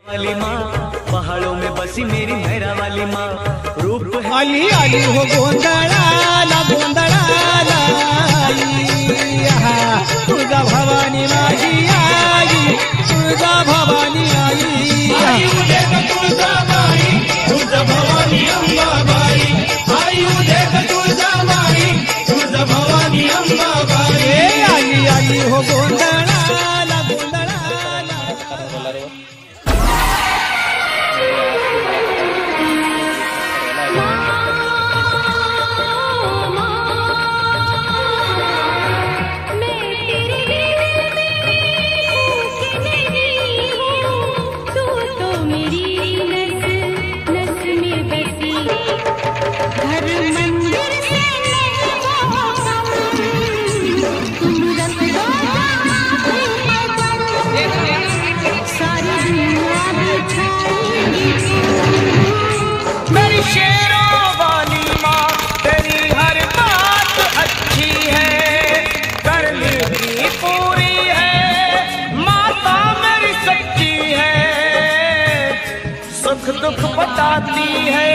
वाली माँ पहाड़ों में बसी मेरी मेरा वाली माँ रूप आली आली हो गोंधळाला गोंधळाला तुझा भवानी माझी आई तुझा भवानी आई तुझा माई तुझा भवानी अंबाबाई आई उदे तुझा माई तुझा भवानी अंबाबाई आली आली हो गोंधळाला दुख बताती है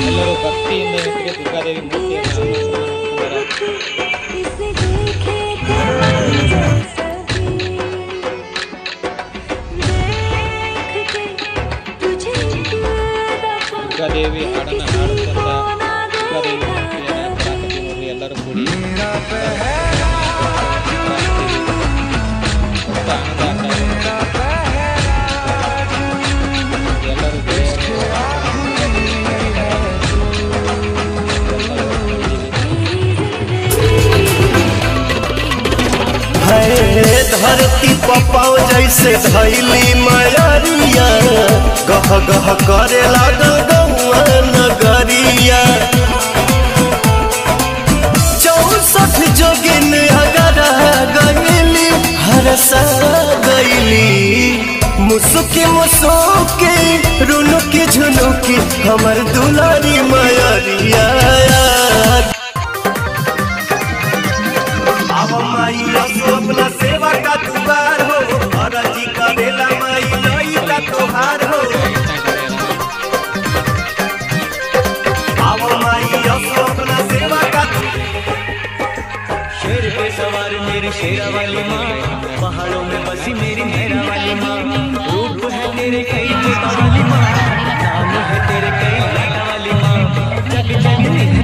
ಎಲ್ಲರೂ ಭಕ್ತಿಯಿಂದ ದುರ್ಗಾದೇವಿ ದುರ್ಗಾದೇವಿ ಹಾಡನ್ನ ಹಾಡುತ್ತಾ ದುರ್ಗಾದೇವಿ ಮೂರ್ತಿಯನ್ನು ಪ್ರಾರ್ಥನೆ ನೋಡಿ ಎಲ್ಲರೂ ಕೂಡಿ धरती पपाओ जैसे धैली मयरिया गह गह करे लागल गौआ नगरिया 64 जोगिन अगर गईली हरसा गईली मुसुकी मुसुकी रुनुकी झुनुकी हमर दुलारी मयरिया अपना सेवा का दुआर हो और जी करेला माई नई का तोहार हो आवो माई अपना सेवा का शेर पे सवार मेरी शेरा वाली माँ पहाड़ों में बसी मेरी मेरा वाली माँ रूप है तेरे कई तोता वाली माँ नाम है तेरे कई लाटा वाली माँ जग जननी है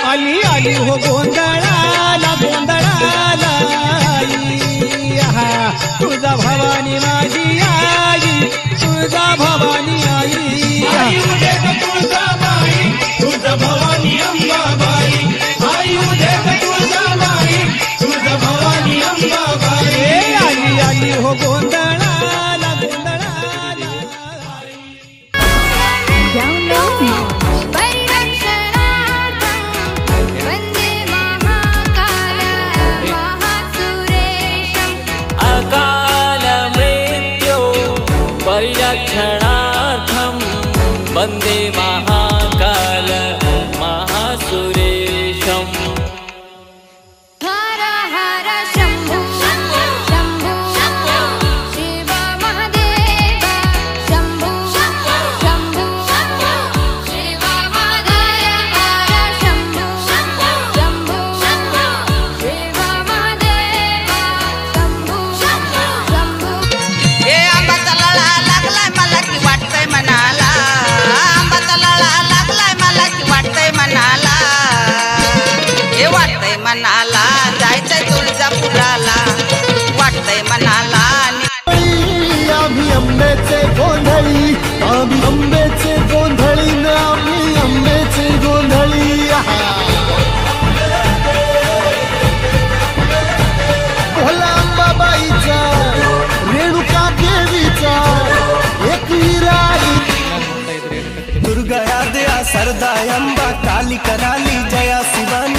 आली आली हो गोंधळाला गोंधळाला तुझा भवानी माझी आई तुझा भवानी आई तुझा माई तुझा भवानी अंबाबाई आई उदे तुझा माई तुझा भवानी अंबाबाई आली आली हो गोंधळाला गोंधळाला परिरक्षणार्थं वन्दे महाकाल महासुरेशम् हर हर शम्भो शम्भो शम्भो शिव महादेव शम्भो शम्भो शम्भो शिव महादेव शम्भो शम्भो शम्भो शिव महादेव शम्भो शम्भो हे आंबा तलाला लागलाय मला की वाटतंय मनाला आंबा तलाला लागलाय मला की वाटतंय मनाला हे वाटतंय मनाला जायचंय तुळजापुराला वाटतंय मनाला आम्ही अंबेचे गोंधळी आम्ही अंबेचे गोंधळी ना आम्ही अंबेचे गोंधळी भोला अंबाबाईचा रेणुका देवीचा एक विराई दुर्गा दया सरदा अंबा काली कराली जया शिवानी